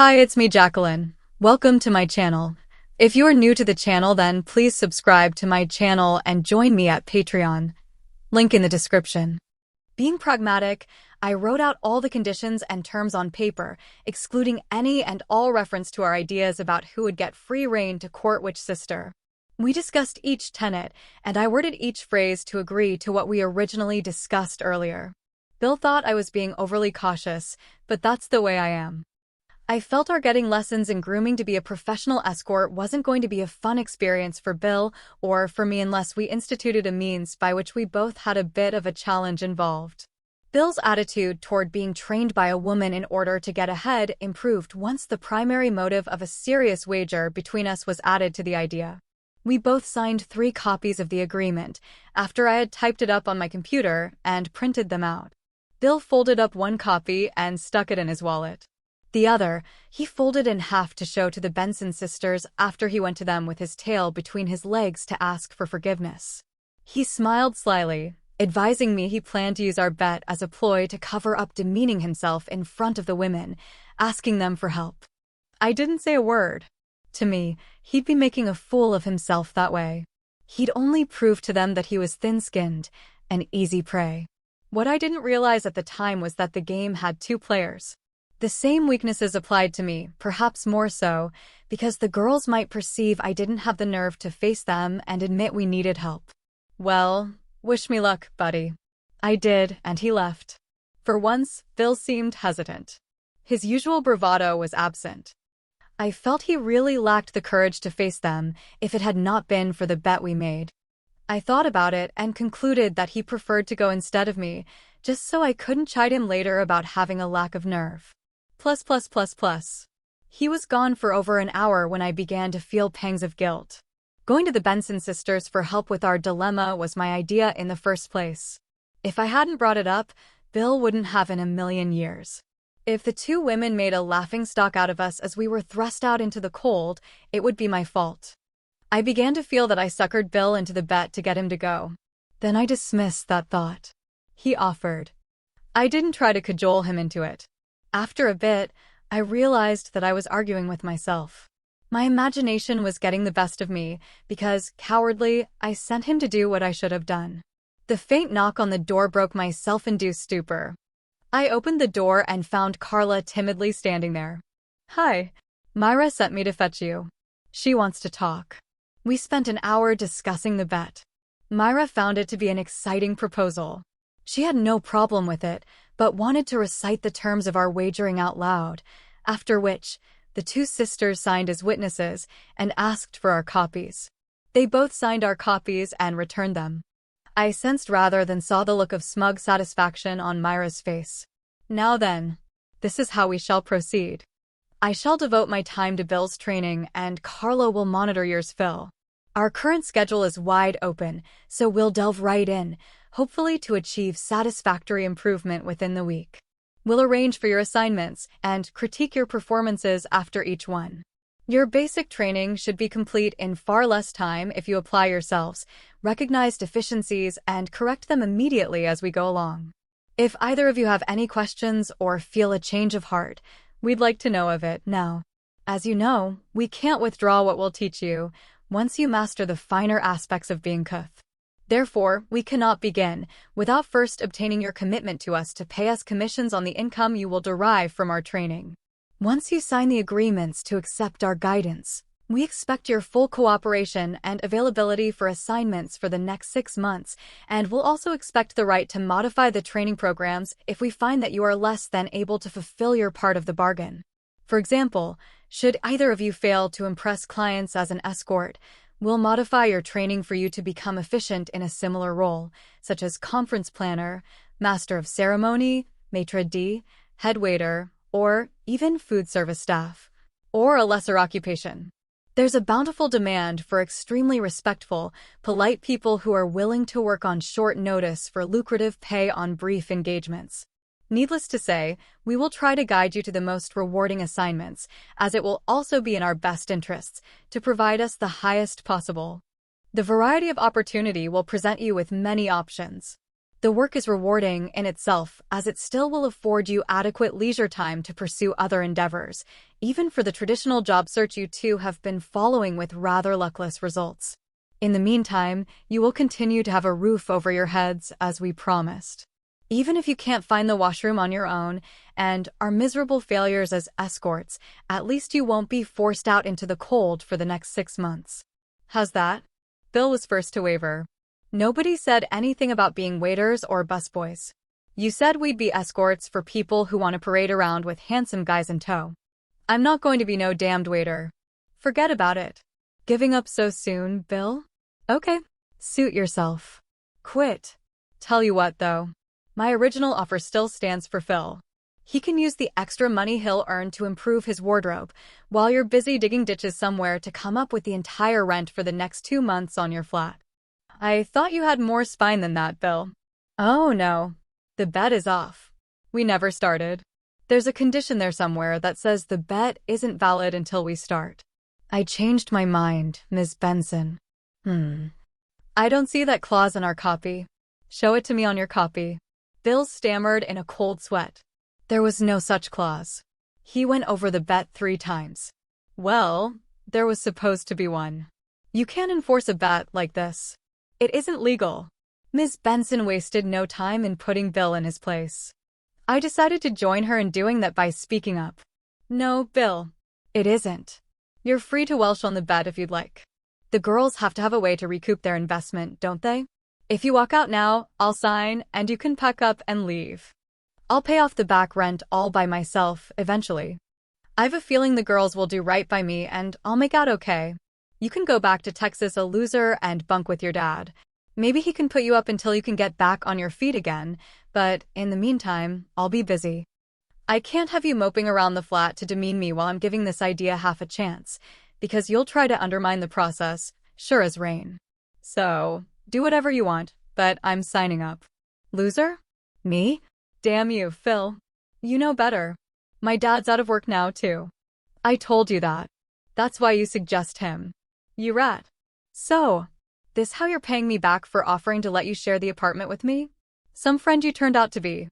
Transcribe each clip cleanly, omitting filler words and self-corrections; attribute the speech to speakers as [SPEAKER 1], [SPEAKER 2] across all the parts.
[SPEAKER 1] Hi, it's me, Jacqueline. Welcome to my channel. If you are new to the channel, then please subscribe to my channel and join me at Patreon. Link in the description. Being pragmatic, I wrote out all the conditions and terms on paper, excluding any and all reference to our ideas about who would get free rein to court which sister. We discussed each tenet, and I worded each phrase to agree to what we originally discussed earlier. Bill thought I was being overly cautious, but that's the way I am. I felt our getting lessons in grooming to be a professional escort wasn't going to be a fun experience for Bill or for me unless we instituted a means by which we both had a bit of a challenge involved. Bill's attitude toward being trained by a woman in order to get ahead improved once the primary motive of a serious wager between us was added to the idea. We both signed 3 copies of the agreement after I had typed it up on my computer and printed them out. Bill folded up 1 copy and stuck it in his wallet. The other, he folded in half to show to the Benson sisters after he went to them with his tail between his legs to ask for forgiveness. He smiled slyly, advising me he planned to use our bet as a ploy to cover up demeaning himself in front of the women, asking them for help. I didn't say a word. To me, he'd be making a fool of himself that way. He'd only prove to them that he was thin-skinned, an easy prey. What I didn't realize at the time was that the game had 2 players. The same weaknesses applied to me, perhaps more so, because the girls might perceive I didn't have the nerve to face them and admit we needed help. Well, wish me luck, buddy. I did, and he left. For once, Bill seemed hesitant. His usual bravado was absent. I felt he really lacked the courage to face them if it had not been for the bet we made. I thought about it and concluded that he preferred to go instead of me, just so I couldn't chide him later about having a lack of nerve. Plus. He was gone for over an hour when I began to feel pangs of guilt. Going to the Benson sisters for help with our dilemma was my idea in the first place. If I hadn't brought it up, Bill wouldn't have in a million years. If the 2 women made a laughingstock out of us as we were thrust out into the cold, it would be my fault. I began to feel that I suckered Bill into the bet to get him to go. Then I dismissed that thought. He offered. I didn't try to cajole him into it. After a bit, I realized that I was arguing with myself. My imagination was getting the best of me because, cowardly, I sent him to do what I should have done. The faint knock on the door broke my self-induced stupor. I opened the door and found Carla timidly standing there. Hi. Myra sent me to fetch you. She wants to talk. We spent an hour discussing the bet. Myra found it to be an exciting proposal. She had no problem with it, but wanted to recite the terms of our wagering out loud, after which, the 2 sisters signed as witnesses and asked for our copies. They both signed our copies and returned them. I sensed rather than saw the look of smug satisfaction on Myra's face. Now then, this is how we shall proceed. I shall devote my time to Bill's training and Carla will monitor yours, Phil. Our current schedule is wide open, so we'll delve right in, hopefully to achieve satisfactory improvement within the week. We'll arrange for your assignments and critique your performances after each one. Your basic training should be complete in far less time if you apply yourselves, recognize deficiencies, and correct them immediately as we go along. If either of you have any questions or feel a change of heart, we'd like to know of it now. As you know, we can't withdraw what we'll teach you once you master the finer aspects of being Kuth. Therefore, we cannot begin without first obtaining your commitment to us to pay us commissions on the income you will derive from our training. Once you sign the agreements to accept our guidance, we expect your full cooperation and availability for assignments for the next 6 months, and we'll also expect the right to modify the training programs if we find that you are less than able to fulfill your part of the bargain. For example, should either of you fail to impress clients as an escort, we'll modify your training for you to become efficient in a similar role, such as conference planner, master of ceremony, maitre d', head waiter, or even food service staff, or a lesser occupation. There's a bountiful demand for extremely respectful, polite people who are willing to work on short notice for lucrative pay on brief engagements. Needless to say, we will try to guide you to the most rewarding assignments, as it will also be in our best interests to provide us the highest possible. The variety of opportunity will present you with many options. The work is rewarding in itself, as it still will afford you adequate leisure time to pursue other endeavors, even for the traditional job search you two have been following with rather luckless results. In the meantime, you will continue to have a roof over your heads, as we promised. Even if you can't find the washroom on your own and are miserable failures as escorts, at least you won't be forced out into the cold for the next 6 months. How's that? Bill was first to waver. Nobody said anything about being waiters or busboys. You said we'd be escorts for people who want to parade around with handsome guys in tow. I'm not going to be no damned waiter. Forget about it. Giving up so soon, Bill? Okay. Suit yourself. Quit. Tell you what, though. My original offer still stands for Phil. He can use the extra money he'll earn to improve his wardrobe, while you're busy digging ditches somewhere to come up with the entire rent for the next 2 months on your flat. I thought you had more spine than that, Bill. Oh no. The bet is off. We never started. There's a condition there somewhere that says the bet isn't valid until we start. I changed my mind, Ms. Benson. I don't see that clause in our copy. Show it to me on your copy. Bill stammered in a cold sweat. There was no such clause. He went over the bet 3 times. Well, there was supposed to be one. You can't enforce a bet like this. It isn't legal. Ms. Benson wasted no time in putting Bill in his place. I decided to join her in doing that by speaking up. No, Bill. It isn't. You're free to welsh on the bet if you'd like. The girls have to have a way to recoup their investment, don't they? If you walk out now, I'll sign, and you can pack up and leave. I'll pay off the back rent all by myself, eventually. I've a feeling the girls will do right by me, and I'll make out okay. You can go back to Texas a loser and bunk with your dad. Maybe he can put you up until you can get back on your feet again, but in the meantime, I'll be busy. I can't have you moping around the flat to demean me while I'm giving this idea half a chance, because you'll try to undermine the process, sure as rain. So, do whatever you want, but I'm signing up. Loser? Me? Damn you, Phil. You know better. My dad's out of work now, too. I told you that. That's why you suggest him. You rat. So, this how you're paying me back for offering to let you share the apartment with me? Some friend you turned out to be.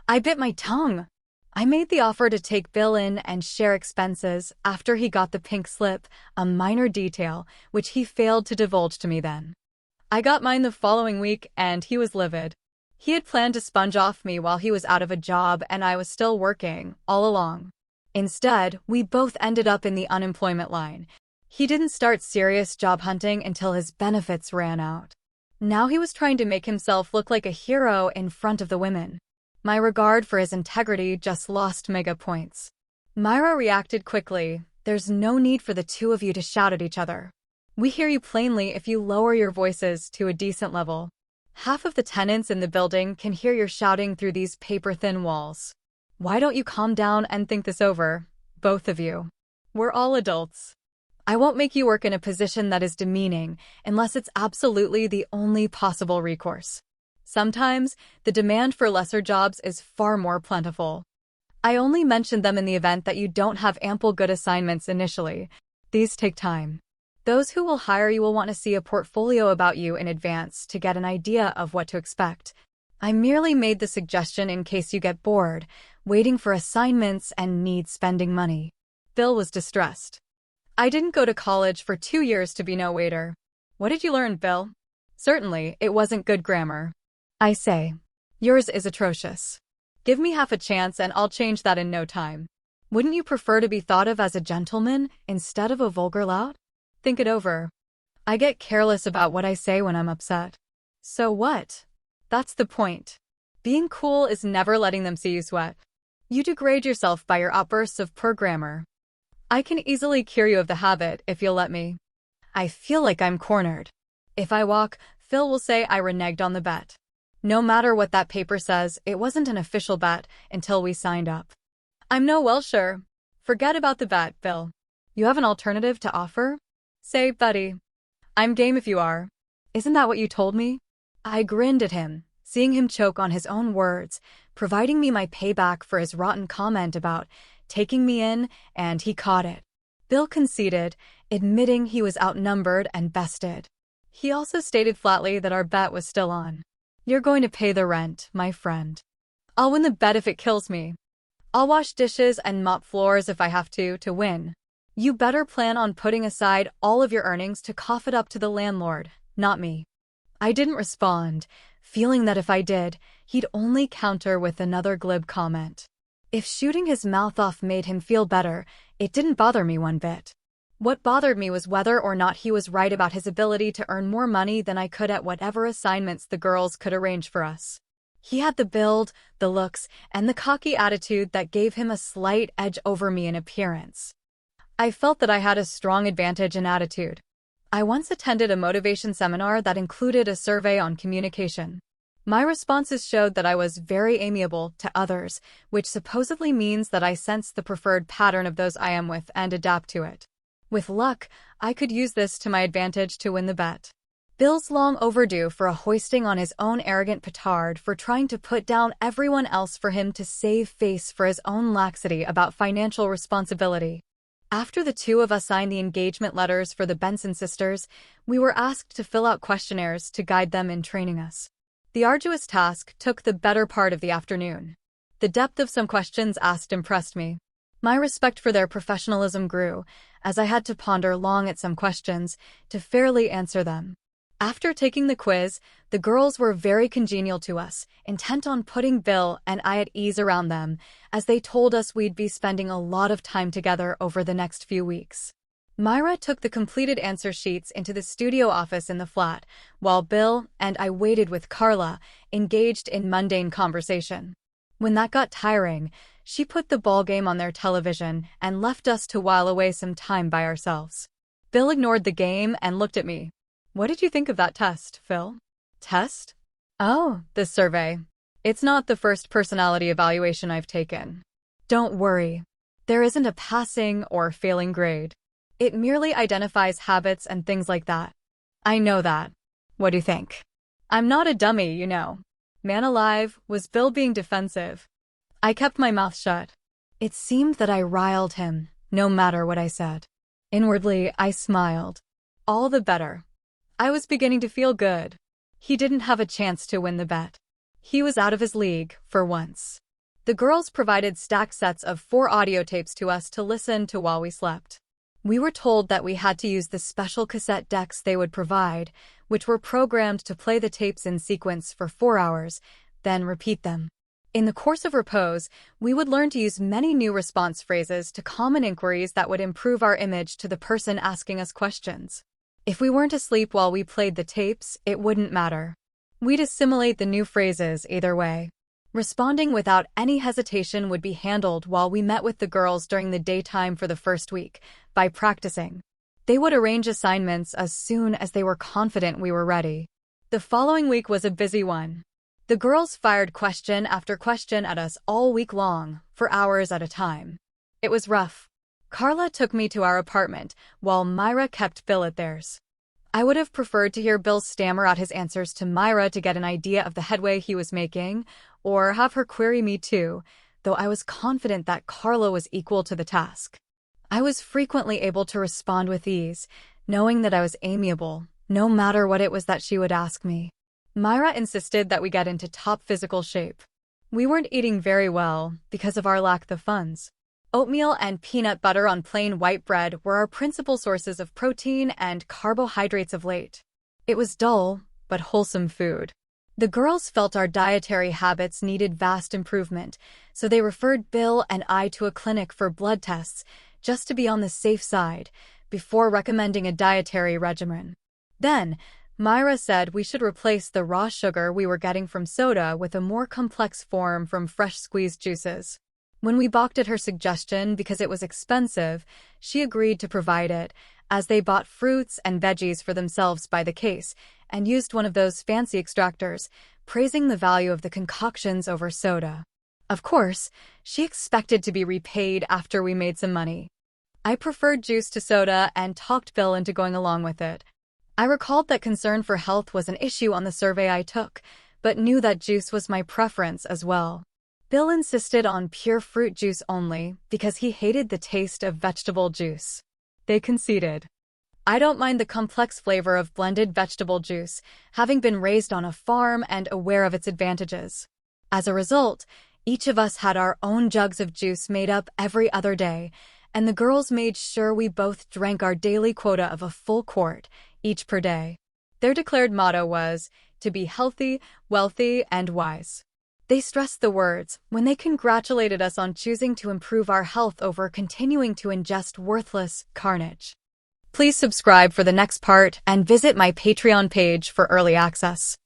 [SPEAKER 1] I bit my tongue. I made the offer to take Bill in and share expenses after he got the pink slip, a minor detail, which he failed to divulge to me then. I got mine the following week, and he was livid. He had planned to sponge off me while he was out of a job and I was still working, all along. Instead, we both ended up in the unemployment line. He didn't start serious job hunting until his benefits ran out. Now he was trying to make himself look like a hero in front of the women. My regard for his integrity just lost mega points. Myra reacted quickly. There's no need for the two of you to shout at each other. We hear you plainly if you lower your voices to a decent level. Half of the tenants in the building can hear your shouting through these paper-thin walls. Why don't you calm down and think this over, both of you? We're all adults. I won't make you work in a position that is demeaning unless it's absolutely the only possible recourse. Sometimes, the demand for lesser jobs is far more plentiful. I only mentioned them in the event that you don't have ample good assignments initially. These take time. Those who will hire you will want to see a portfolio about you in advance to get an idea of what to expect. I merely made the suggestion in case you get bored, waiting for assignments and need spending money. Bill was distressed. I didn't go to college for 2 years to be no waiter. What did you learn, Bill? Certainly, it wasn't good grammar. I say, yours is atrocious. Give me half a chance and I'll change that in no time. Wouldn't you prefer to be thought of as a gentleman instead of a vulgar lout? Think it over. I get careless about what I say when I'm upset. So what? That's the point. Being cool is never letting them see you sweat. You degrade yourself by your outbursts of poor grammar. I can easily cure you of the habit if you'll let me. I feel like I'm cornered. If I walk, Phil will say I reneged on the bet. No matter what that paper says, it wasn't an official bet until we signed up. I'm no Welsher. Forget about the bet, Bill. You have an alternative to offer? Say, buddy. I'm game if you are. Isn't that what you told me? I grinned at him, seeing him choke on his own words, providing me my payback for his rotten comment about taking me in, and he caught it. Bill conceded, admitting he was outnumbered and bested. He also stated flatly that our bet was still on. You're going to pay the rent, my friend. I'll win the bet if it kills me. I'll wash dishes and mop floors if I have to win. You better plan on putting aside all of your earnings to cough it up to the landlord, not me. I didn't respond, feeling that if I did, he'd only counter with another glib comment. If shooting his mouth off made him feel better, it didn't bother me one bit. What bothered me was whether or not he was right about his ability to earn more money than I could at whatever assignments the girls could arrange for us. He had the build, the looks, and the cocky attitude that gave him a slight edge over me in appearance. I felt that I had a strong advantage in attitude. I once attended a motivation seminar that included a survey on communication. My responses showed that I was very amiable to others, which supposedly means that I sense the preferred pattern of those I am with and adapt to it. With luck, I could use this to my advantage to win the bet. Bill's long overdue for a hoisting on his own arrogant petard for trying to put down everyone else for him to save face for his own laxity about financial responsibility. After the two of us signed the engagement letters for the Benson sisters, we were asked to fill out questionnaires to guide them in training us. The arduous task took the better part of the afternoon. The depth of some questions asked impressed me. My respect for their professionalism grew, as I had to ponder long at some questions to fairly answer them. After taking the quiz, the girls were very congenial to us, intent on putting Bill and I at ease around them, as they told us we'd be spending a lot of time together over the next few weeks. Myra took the completed answer sheets into the studio office in the flat, while Bill and I waited with Carla, engaged in mundane conversation. When that got tiring, she put the ball game on their television and left us to while away some time by ourselves. Bill ignored the game and looked at me. What did you think of that test, Phil? Test? Oh, the survey. It's not the first personality evaluation I've taken. Don't worry. There isn't a passing or failing grade. It merely identifies habits and things like that. I know that. What do you think? I'm not a dummy, you know. Man alive, was Bill being defensive? I kept my mouth shut. It seemed that I riled him, no matter what I said. Inwardly, I smiled. All the better. I was beginning to feel good. He didn't have a chance to win the bet. He was out of his league, for once. The girls provided stacked sets of 4 audio tapes to us to listen to while we slept. We were told that we had to use the special cassette decks they would provide, which were programmed to play the tapes in sequence for 4 hours, then repeat them. In the course of repose, we would learn to use many new response phrases to common inquiries that would improve our image to the person asking us questions. If we weren't asleep while we played the tapes, it wouldn't matter. We'd assimilate the new phrases either way. Responding without any hesitation would be handled while we met with the girls during the daytime for the first week, by practicing. They would arrange assignments as soon as they were confident we were ready. The following week was a busy one. The girls fired question after question at us all week long, for hours at a time. It was rough. Carla took me to our apartment, while Myra kept Bill at theirs. I would have preferred to hear Bill stammer out his answers to Myra to get an idea of the headway he was making, or have her query me too, though I was confident that Carla was equal to the task. I was frequently able to respond with ease, knowing that I was amiable, no matter what it was that she would ask me. Myra insisted that we get into top physical shape. We weren't eating very well because of our lack of funds. Oatmeal and peanut butter on plain white bread were our principal sources of protein and carbohydrates of late. It was dull, but wholesome food. The girls felt our dietary habits needed vast improvement, so they referred Bill and I to a clinic for blood tests, just to be on the safe side, before recommending a dietary regimen. Then, Myra said we should replace the raw sugar we were getting from soda with a more complex form from fresh squeezed juices. When we balked at her suggestion because it was expensive, she agreed to provide it, as they bought fruits and veggies for themselves by the case and used one of those fancy extractors, praising the value of the concoctions over soda. Of course, she expected to be repaid after we made some money. I preferred juice to soda and talked Bill into going along with it. I recalled that concern for health was an issue on the survey I took, but knew that juice was my preference as well. Bill insisted on pure fruit juice only because he hated the taste of vegetable juice. They conceded. I don't mind the complex flavor of blended vegetable juice, having been raised on a farm and aware of its advantages. As a result, each of us had our own jugs of juice made up every other day, and the girls made sure we both drank our daily quota of a full quart, each per day. Their declared motto was, to be healthy, wealthy, and wise. They stressed the words when they congratulated us on choosing to improve our health over continuing to ingest worthless carnage. Please subscribe for the next part and visit my Patreon page for early access.